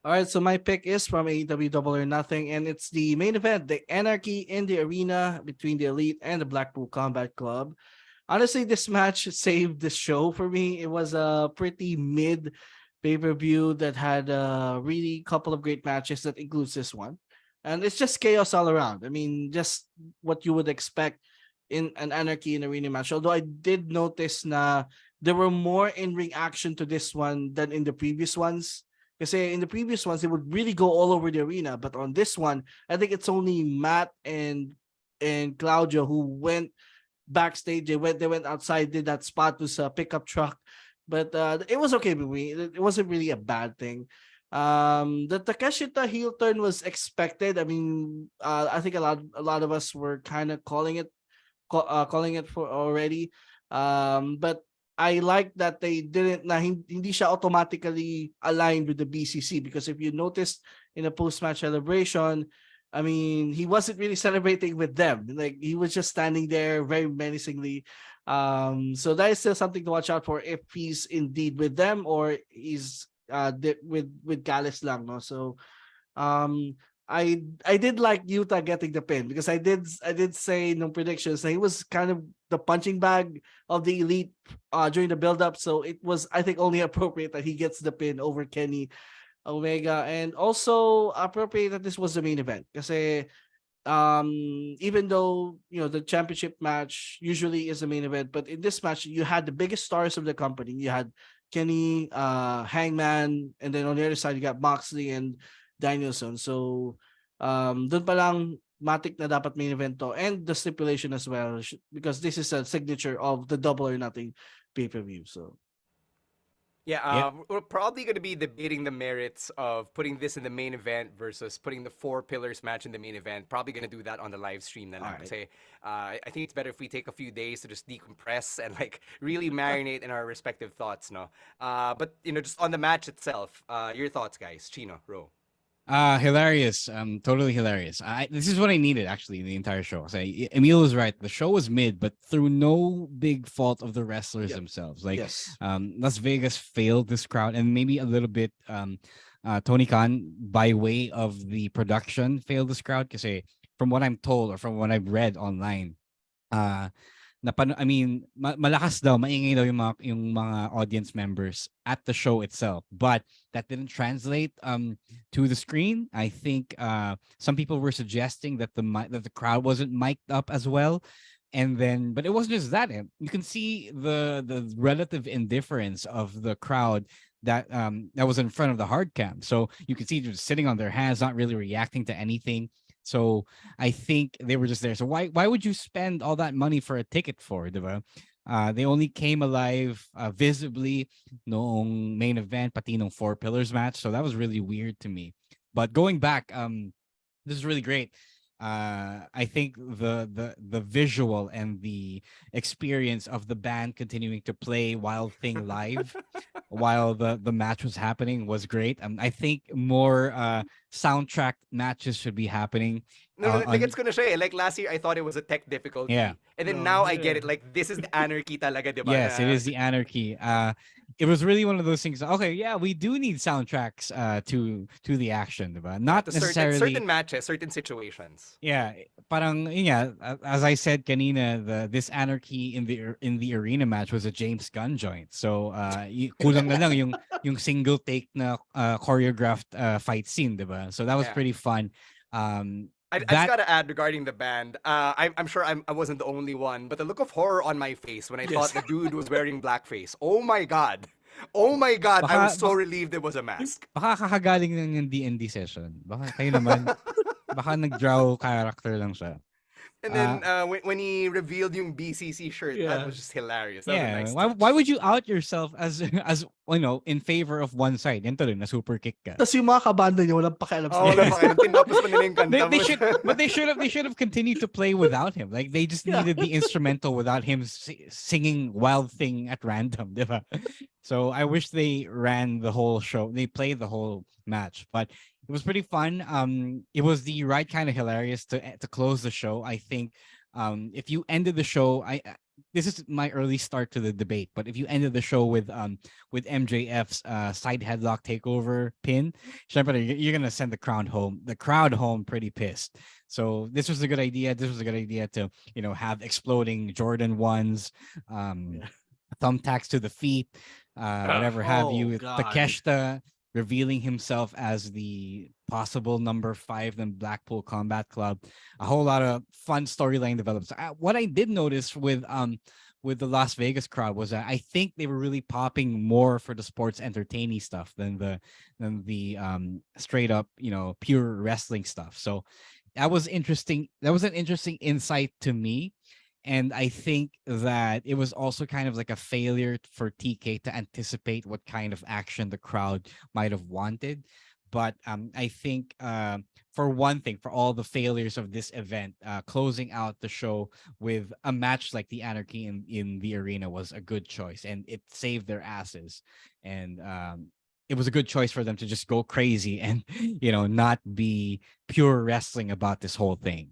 All right, so my pick is from AEW Double or Nothing, and it's the main event, the Anarchy in the Arena between the Elite and the Blackpool Combat Club. Honestly, this match saved the show for me. It was a pretty mid pay-per-view that had a really couple of great matches that includes this one. And it's just chaos all around. I mean, just what you would expect in an Anarchy in Arena match. Although I did notice na there were more in-ring action to this one than in the previous ones. Because in the previous ones, they would really go all over the arena. But on this one, I think it's only Matt and Claudio who went backstage. They went outside, did that spot with a pickup truck, but it was okay with me. It wasn't really a bad thing. The Takeshita heel turn was expected. I mean, I think a lot of us were kind of calling it for already. But I like that they didn't na hindi siya automatically aligned with the BCC, because if you noticed in a post-match celebration, I mean, he wasn't really celebrating with them. Like, he was just standing there very menacingly. So that is still something to watch out for if he's indeed with them or he's with Gallus lang, no? So um I did like Utah getting the pin, because I did say no predictions that he was kind of the punching bag of the Elite during the build up. So it was, I think, only appropriate that he gets the pin over Kenny Omega, and also appropriate that this was the main event. Kasi even though the championship match usually is the main event, but in this match you had the biggest stars of the company. You had Kenny, Hangman, and then on the other side you got Moxley and Danielson. So dun pa lang matik na dapat main event to, and the stipulation as well, because this is a signature of the Double or Nothing pay-per-view. So Yeah, Yeah. we're probably going to be debating the merits of putting this in the main event versus putting the four pillars match in the main event. Probably going to do that on the live stream na all lang. right. Kasi, I think it's better if we take a few days to just decompress and like really marinate in our respective thoughts, no? But just on the match itself, your thoughts, guys. Chino, Ro. Hilarious. Totally hilarious. This is what I needed actually the entire show. So Emile was right. The show was mid, but through no big fault of the wrestlers Yep. themselves. Like Yes. Las Vegas failed this crowd, and maybe a little bit Tony Khan by way of the production failed this crowd. Because from what I'm told or from what I've read online, uh I mean, malakas daw, maingay daw yung mga audience members at the show itself. But that didn't translate to the screen. I think some people were suggesting that the crowd wasn't mic'd up as well. And then, but it wasn't just that. You can see the relative indifference of the crowd that was in front of the hard cam. So you can see just sitting on their hands, not really reacting to anything. So I think they were just there. So why would you spend all that money for a ticket for, diba? They only came alive visibly noong main event, pati nung Four Pillars match. So that was really weird to me. But going back, this is really great. I think the visual and the experience of the band continuing to play Wild Thing live while the match was happening was great. I think more soundtrack matches should be happening. No, no, like On it's gonna siya eh. Like last year, I thought it was a tech Yeah. difficulty, and then No, now I get yeah. it. Like this is the anarchy talaga, diba? Yes, it is the Anarchy. It was really one of those things. Okay, yeah, we do need soundtracks to the action, diba? Yeah, Not to certain necessarily. matches, certain situations. Yeah, parang yun nga, as I said kanina, this Anarchy in the arena match was a James Gunn joint. So kulang na lang yung single take na choreographed fight scene, diba? So that was Yeah. pretty fun. Um I just that gotta add regarding the band. I'm sure I wasn't the only one, but the look of horror on my face when I thought Yes. the dude was wearing blackface. Oh my god! Oh my god! I was baka so baka, relieved it was a mask. baka kakagaling ng D&D session. Baka kayo naman, baka nag-draw character lang siya. And Uh then when he revealed yung BCC shirt, that Yeah. was just hilarious. That was a Yeah, nice why touch. would you out yourself as in favor of one side? Ito rin na super kick ka. Tapos yung mga kabanda niya walang pakialam sa Oh, wala kanya. pa kayo. Tinapos pa nila yung They, kanta they mo. should but they should have continued to play without him. Like they just Yeah. needed the instrumental without him singing Wild Thing at random, diba? So I wish they ran the whole show. They played the whole match, but it was pretty fun. It was the right kind of hilarious to close the show. I think if you ended the show, this is my early start to the debate, but if you ended the show with MJF's side headlock takeover pin, syempre, you're gonna send the crowd home pretty pissed. So this was a good idea. This was a good idea to have exploding Jordan ones, um, Yeah. thumbtacks to the feet, whatever have you. Oh With God. Takeshita revealing himself as the possible number 5 in Blackpool Combat Club. A whole lot of fun storyline develops. What I did notice with the Las Vegas crowd was that I think they were really popping more for the sports entertaining stuff than the straight up pure wrestling stuff. So that was interesting. That was an interesting insight to me. And I think that it was also kind of like a failure for TK to anticipate what kind of action the crowd might have wanted. But I think for one thing, for all the failures of this event, closing out the show with a match like the Anarchy in the arena was a good choice, and it saved their asses. And it was a good choice for them to just go crazy and not be pure wrestling about this whole thing.